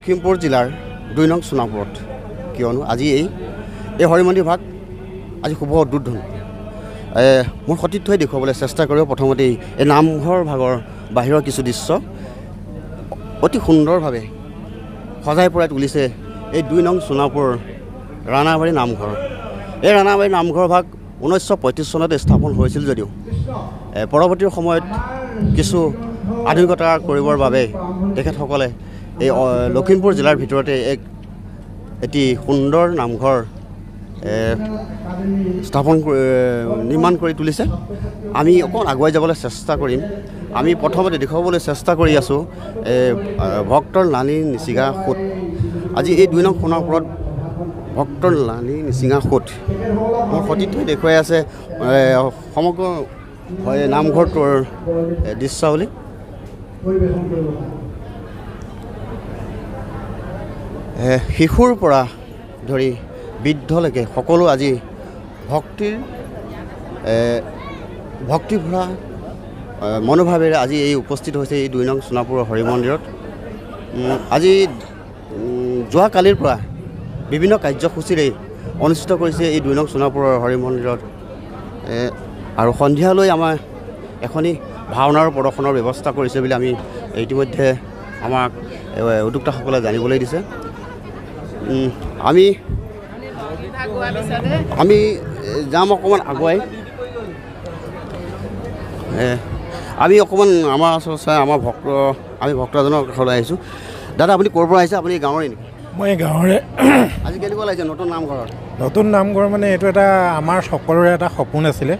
লখিমপুৰ জিলাৰ ২ নং সোণাপুৰত কিয়নো আজি এই হৰি মন্দিৰ ভাগ আজি শুভ উদ্বোধন মোৰ সতীৰ্থই দেখুৱাবলৈ চেষ্টা কৰিব। প্ৰথমতেই এই নামঘৰ ভাগৰ বাহিৰৰ কিছু দৃশ্য অতি সুন্দৰভাৱে সজাই পৰাই তুলিছে এই ২ নং সোণাপুৰ ৰাণাবাৰী নামঘৰ। এই ৰাণাবাৰী নামঘৰ ভাগ 1935 চনতে স্থাপন হৈছিল যদিও পৰৱৰ্তী সময়ত কিছু আধুনিকতা কৰিবৰ বাবে তেখেতসকলে এই লখিমপুৰ জিলাৰ ভিতৰতে এটি সুন্দৰ নামঘৰ নিৰ্মাণ কৰি তুলিছে। আমি অকণ আগুৱাই যাবলৈ চেষ্টা কৰিম। আমি প্ৰথমতে দেখুৱাবলৈ চেষ্টা কৰি আছোঁ ভক্তৰ লানি নিচিঙা সোঁত। আজি এই ২ নং সোণাপুৰত ভক্তৰ লানি নিচিঙা সোঁত মোৰ সতীৰ্থই দেখুৱাই আছে সমগ্ৰ নামঘৰটোৰ দৃশ্যাৱলী। শিশুৰ পৰা ধৰি বৃদ্ধলৈকে সকলো আজি ভক্তিভৰা মনোভাৱেৰে আজি এই উপস্থিত হৈছে এই ২ নং সোণাপুৰৰ হৰি মন্দিৰত। আজি যোৱাকালিৰ পৰা বিভিন্ন কাৰ্যসূচীৰে অনুষ্ঠিত কৰিছে এই ২ নং সোণাপুৰৰ হৰি মন্দিৰত আৰু সন্ধিয়ালৈ আমাৰ এখনি ভাওনাৰ প্ৰদৰ্শনৰ ব্যৱস্থা কৰিছে বুলি আমি ইতিমধ্যে আমাক উদ্যোক্তাসকলে জানিবলৈ দিছে। আমি যাম অকণমান আগুৱাই। আমি অকণমান আমাৰ ওচৰত আমি ভক্ত এজনৰ ঘৰলৈ আহিছোঁ। দাদা আপুনি ক'ৰ পৰা আহিছে? আপুনি গাঁৱৰে নেকি? মই গাঁৱৰে। আজি কেনেকুৱা লাগিছে নতুন নামঘৰত? নতুন নামঘৰ মানে এইটো এটা আমাৰ সকলোৰে এটা সপোন আছিলে।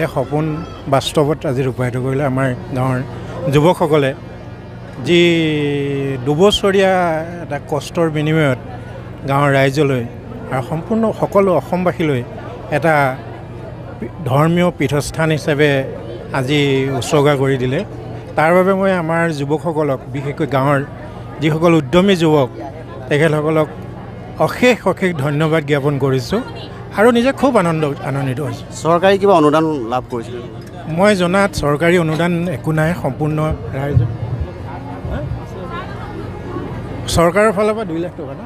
এই সপোন বাস্তৱত আজি ৰূপায়িত কৰিলে আমাৰ গাঁৱৰ যুৱকসকলে, যি দুবছৰীয়া এটা কষ্টৰ বিনিময়ত গাঁৱৰ ৰাইজলৈ আৰু সম্পূৰ্ণ সকলো অসমবাসীলৈ এটা ধৰ্মীয় পীঠস্থান হিচাপে আজি উৎসৰ্গা কৰি দিলে। তাৰ বাবে মই আমাৰ যুৱকসকলক, বিশেষকৈ গাঁৱৰ যিসকল উদ্যমী যুৱক, তেখেতসকলক অশেষ ধন্যবাদ জ্ঞাপন কৰিছোঁ আৰু নিজে খুব আনন্দিত হৈছোঁ। চৰকাৰী কিবা অনুদান লাভ কৰিছিল? মই জনাত চৰকাৰী অনুদান একো নাই। সম্পূৰ্ণ ৰাইজ চৰকাৰৰ ফালৰ পৰা 2 লাখ টকা ন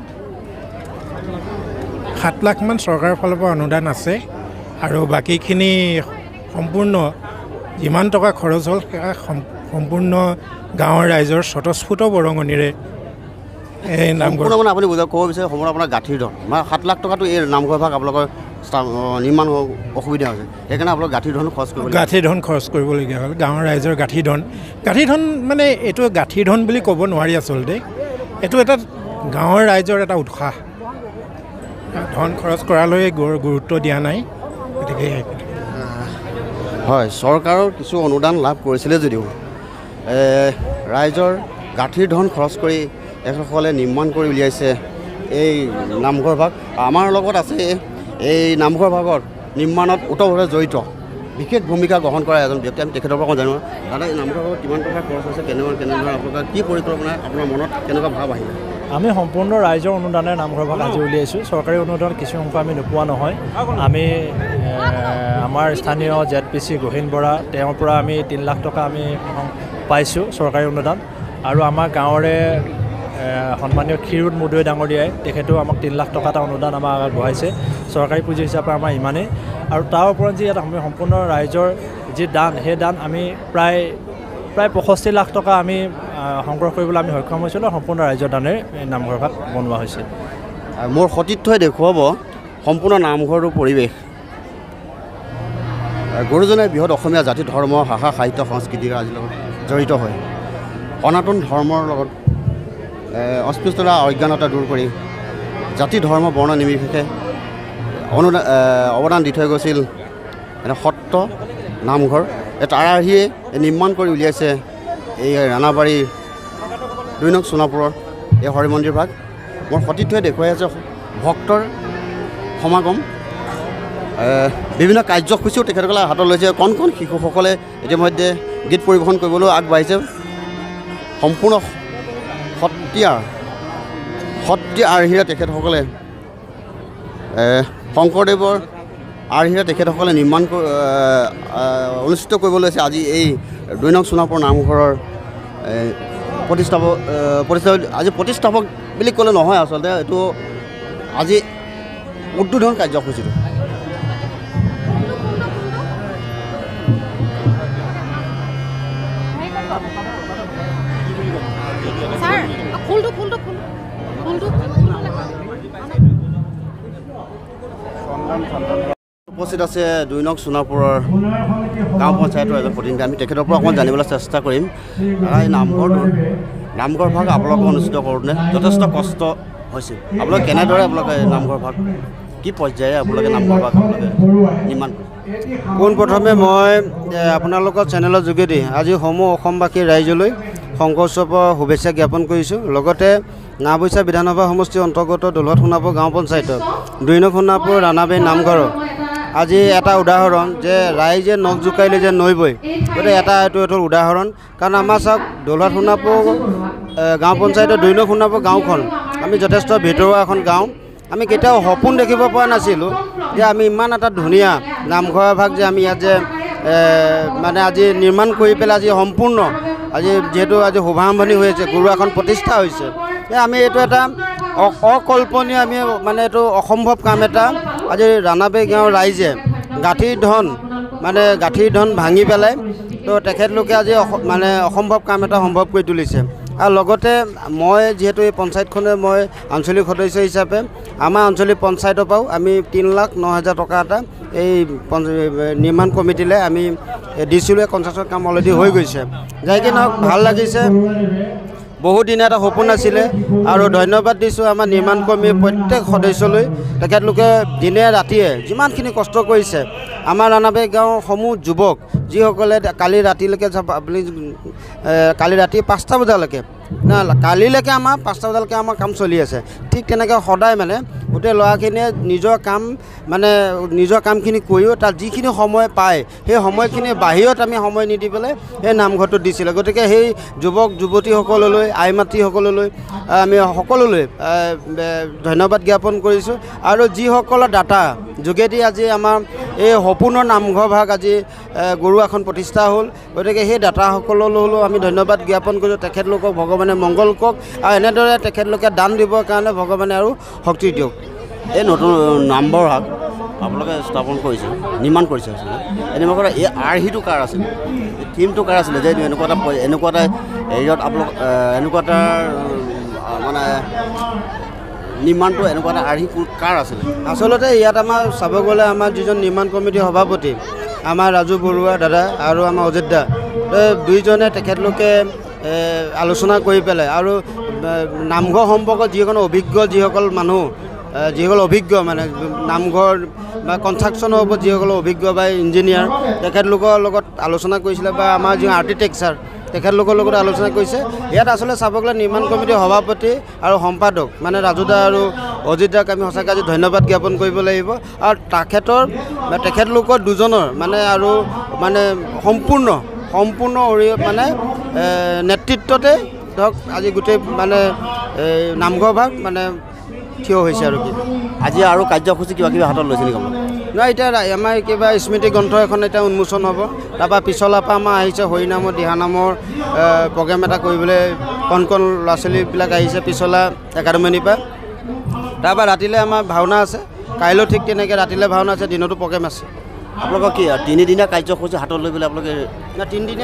7 লাখমান চৰকাৰৰ ফালৰ পৰা অনুদান আছে আৰু বাকীখিনি সম্পূৰ্ণ যিমান টকা খৰচ হ'ল সেয়া সম্পূৰ্ণ গাঁৱৰ ৰাইজৰ স্বতঃস্ফূৰ্ত বৰঙণিৰে এই নামঘৰ। মানে আপুনি ক'ব বিচাৰে সম্পূৰ্ণ আপোনাৰ গাঁঠিৰ ধন, মানে 7 লাখ টকাটো এই নামঘৰ ভাগ আপোনালোকৰ নিৰ্মাণ অসুবিধা হৈছে, সেইকাৰণে আপোনালোক গাঁঠিৰ ধন খৰচ কৰিব গাঁঠিৰ হ'ল। গাঁৱৰ ৰাইজৰ গাঁঠিৰ ধন মানে এইটো গাঁঠিৰ ধন বুলি ক'ব নোৱাৰি। আচলতে এইটো এটা গাঁৱৰ ৰাইজৰ এটা উৎসাহ। ধন খৰচ কৰালৈ গুৰুত্ব দিয়া নাই। গতিকে হয়, চৰকাৰৰ কিছু অনুদান লাভ কৰিছিলে যদিও ৰাইজৰ গাঁঠিৰ ধন খৰচ কৰি এসকলে নিৰ্মাণ কৰি উলিয়াইছে এই নামঘৰ ভাগ। আমাৰ লগত আছে এই নামঘৰ ভাগৰ নিৰ্মাণত ওতঃপ্ৰোতভাৱে জড়িত, বিশেষ ভূমিকা গ্ৰহণ কৰা এজন ব্যক্তি। আমি তেখেতৰ পৰা জানো। দাদা, এই নামঘৰ ভাগত কিমান টকা খৰচ হৈছে, কেনেধৰণৰ আপোনালোকৰ কি পৰিকল্পনা, আপোনাৰ মনত কেনেকুৱা ভাৱ আহিলে? আমি সম্পূৰ্ণ ৰাইজৰ অনুদানেৰে নামঘৰ ভাগ আজি উলিয়াইছোঁ। চৰকাৰী অনুদান কিছু অংশ আমি নোপোৱা নহয়। আমি আমাৰ স্থানীয় ZPC গহীন বৰা, তেওঁৰ পৰা আমি 3 লাখ টকা আমি পাইছোঁ চৰকাৰী অনুদান। আৰু আমাৰ গাঁৱৰে সন্মানীয় ক্ষীৰোদ মুদৈ ডাঙৰীয়াই তেখেতেও আমাক 3 লাখ টকা এটা অনুদান আমাক আগবঢ়াইছে। চৰকাৰী পুঁজি হিচাপে আমাৰ ইমানেই। আৰু তাৰ ওপৰত যি এটা সম্পূৰ্ণ ৰাইজৰ যি দান, সেই দান আমি প্ৰায় 65 লাখ টকা আমি সংগ্ৰহ কৰিবলৈ আমি সক্ষম হৈছিলোঁ। সম্পূৰ্ণ ৰাইজৰ দানেৰে এই নামঘৰ ভাগ বনোৱা হৈছে। মোৰ সতীৰ্থই দেখুৱাব সম্পূৰ্ণ নামঘৰটোৰ পৰিৱেশ। গুৰুজনাই বৃহৎ অসমীয়া জাতি ধৰ্ম ভাষা সাহিত্য সংস্কৃতিৰ আজিৰ লগত জড়িত হয়। সনাতন ধৰ্মৰ লগত অস্পৃশ্যতা অজ্ঞানতা দূৰ কৰি জাতি ধৰ্ম বৰ্ণ নিৰ্বিশেষে অৱদান দি থৈ গৈছিল এটা সত্ৰ নামঘৰ। তাৰ আৰ্হিয়ে নিৰ্মাণ কৰি উলিয়াইছে এই ৰাণাবাৰীৰ ২ নং সোণাপুৰৰ এই হৰি মন্দিৰ ভাগ। মোৰ সতীৰ্থই দেখুৱাই আছে ভক্তৰ সমাগম, বিভিন্ন কাৰ্যসূচীও তেখেতসকলে হাতত লৈছে। কণ শিশুসকলে ইতিমধ্যে গীত পৰিৱেশন কৰিবলৈ আগবাঢ়িছে। সম্পূৰ্ণ সত্ৰীয়া আৰ্হিৰে তেখেতসকলে শংকৰদেৱৰ আৰ্হিৰে তেখেতসকলে অনুষ্ঠিত কৰিব লৈছে আজি এই ২ নং সোণাপুৰ নামঘৰৰ প্ৰতিষ্ঠাপক আজি প্ৰতিষ্ঠাপক বুলি ক'লে নহয় আচলতে এইটো আজি উদ্বোধন কাৰ্যসূচীটো উপস্থিত আছে 2 নং সোণাপুৰৰ গাঁও পঞ্চায়তৰ এজন প্ৰতিনিধি আমি তেখেতৰ পৰা অকণমান জানিবলৈ চেষ্টা কৰিম এই নামঘৰ ভাগ আপোনালোকে অনুষ্ঠিত কৰোঁতে যথেষ্ট কষ্ট হৈছিল আপোনালোকে কেনেদৰে আপোনালোকে নামঘৰ ভাগ কি পৰ্যায়ে আপোনালোকে নামঘৰ ভাগ নিৰ্মাণ পোনপ্ৰথমে মই আপোনালোকৰ চেনেলৰ যোগেদি আজি সমূহ অসমবাসী ৰাইজলৈ শংকৰ উৎসৱৰ শুভেচ্ছা জ্ঞাপন কৰিছোঁ লগতে নাওবৈচা বিধানসভা সমষ্টিৰ অন্তৰ্গত দলহট সোণাপুৰ গাঁও পঞ্চায়তৰ 2 নং সোণাপুৰ ৰাণাবাৰী নামঘৰৰ আজি এটা উদাহৰণ যে ৰাইজে নখ জোকাৰিলে যে নৈ বৈ গতিকে এইটো উদাহৰণ কাৰণ আমাৰ চাওক দলহট সোণাপুৰ গাঁও পঞ্চায়তৰ 2 নং সোণাপুৰ গাঁওখন আমি যথেষ্ট ভিতৰুৱা এখন গাঁও আমি কেতিয়াও সপোন দেখিব পৰা নাছিলোঁ যে আমি ইমান এটা ধুনীয়া নামঘৰ ভাগ যে আমি ইয়াত যে মানে আজি নিৰ্মাণ কৰি পেলাই আজি সম্পূৰ্ণ আজি যেহেতু আজি শুভাৰম্ভণি হৈ আছে গুৰু এখন প্ৰতিষ্ঠা হৈছে আমি এইটো এটা অকল্পনীয় আমি মানে এইটো অসম্ভৱ কাম এটা আজি ৰাণাবাৰী গাঁৱৰ ৰাইজে গাঁঠিৰ ধন ভাঙি পেলাই তো তেখেতলোকে আজি মানে অসম্ভৱ কাম এটা সম্ভৱ কৰি তুলিছে আৰু লগতে মই যিহেতু এই পঞ্চায়তখনে মই আঞ্চলিক সদস্য হিচাপে আমাৰ আঞ্চলিক পঞ্চায়তৰ পৰাও আমি 3,09,000 টকা এটা এই নিৰ্মাণ কমিটিলৈ আমি দিছিলোঁ কনষ্ট্ৰাকশ্যন কাম অলৰেডি হৈ গৈছে যাই কি নহওক ভাল লাগিছে বহুত দিন এটা সপোন আছিলে আৰু ধন্যবাদ দিছোঁ আমাৰ নিৰ্মাণ কৰ্মীৰ প্ৰত্যেক সদস্যলৈ তেখেতলোকে দিনে ৰাতিয়ে যিমানখিনি কষ্ট কৰিছে আমাৰ ৰাণাবাৰী গাঁৱৰ সমূহ যুৱক যিসকলে কালি ৰাতিলৈকে আপুনি কালি ৰাতি 5টা বজালৈকে কালিলৈকে আমাৰ 5টা বজালৈকে আমাৰ কাম চলি আছে ঠিক তেনেকৈ সদায় মানে গোটেই ল'ৰাখিনিয়ে নিজৰ কামখিনি কৰিও তাত যিখিনি সময় পায় সেই সময়খিনি বাহিৰত আমি সময় নিদি পেলাই সেই নামঘৰটো দিছিলে গতিকে সেই যুৱক যুৱতীসকললৈ আই মাতৃসকললৈ আমি সকলোলৈ ধন্যবাদ জ্ঞাপন কৰিছোঁ আৰু যিসকলৰ ডাটা যোগেদি আজি আমাৰ এই সপোনৰ নামঘৰ ভাগ আজি গুৰু এখন প্ৰতিষ্ঠা হ'ল গতিকে সেই ডাটাসকললৈও আমি ধন্যবাদ জ্ঞাপন কৰিছোঁ তেখেতলোকক ভগৱানে মংগল কৰক আৰু এনেদৰে তেখেতলোকে দান দিবৰ কাৰণে ভগৱানে আৰু শক্তি দিয়ক এই নতুন নামঘৰ ভাগ আপোনালোকে স্থাপন কৰিছে নিৰ্মাণ কৰিছে আছিলে এনেকুৱা এই আৰ্হিটো কাৰ আছিলে থিমটো কাৰ আছিলে যে এনেকুৱা এটা হেৰিয়ত আপোনালোক এনেকুৱা এটা মানে নিৰ্মাণটো এনেকুৱা এটা আৰ্হি কাৰ আছিলে আচলতে ইয়াত আমাৰ চাব গ'লে আমাৰ যিজন নিৰ্মাণ কমিটিৰ সভাপতি আমাৰ ৰাজু বৰুৱা দাদা আৰু আমাৰ অজিত দা দুইজনে তেখেতলোকে আলোচনা কৰি পেলাই আৰু নামঘৰ সম্পৰ্কত যিসকল মানুহ যিসকল অভিজ্ঞ মানে নামঘৰ বা কনষ্ট্ৰাকশ্যনৰ ওপৰত যিসকল অভিজ্ঞ বা ইঞ্জিনিয়াৰ তেখেতলোকৰ লগত আলোচনা কৰিছিলে বা আমাৰ যি আৰ্কিটেক্সাৰ তেখেতলোকৰ লগত আলোচনা কৰিছে ইয়াত আচলতে চাব গ'লে নিৰ্মাণ কমিটিৰ সভাপতি আৰু সম্পাদক মানে ৰাজুদা আৰু অজিত দাক আমি সঁচাকৈ আজি ধন্যবাদ জ্ঞাপন কৰিব লাগিব আৰু তেখেতলোকৰ দুজনৰ সম্পূৰ্ণ মানে নেতৃত্বতে ধৰক আজি গোটেই নামঘৰ ভাগ থিয় হৈছে আৰু কি আজি আৰু কাৰ্যসূচী কিবা হাতত লৈছে নেকি নহয় এতিয়া আমাৰ কিবা স্মৃতি গ্ৰন্থ এখন এতিয়া উন্মোচন হ'ব তাৰপৰা পিছলাৰ পৰা আমাৰ আহিছে হৰিনামৰ দিহানামৰ প্ৰগ্ৰেম এটা কৰিবলৈ কণ ল'ৰা ছোৱালীবিলাক আহিছে পিছলা একাডেমীৰ পৰা তাৰপৰা ৰাতিলৈ আমাৰ ভাওনা আছে কাইলৈও ঠিক তেনেকৈ ৰাতিলৈ ভাওনা আছে দিনতো প্ৰগ্ৰেম আছে আপোনালোকৰ কি 3 দিনীয়া কাৰ্যসূচী হাতত লৈ পেলাই আপোনালোকে 3 দিনীয়া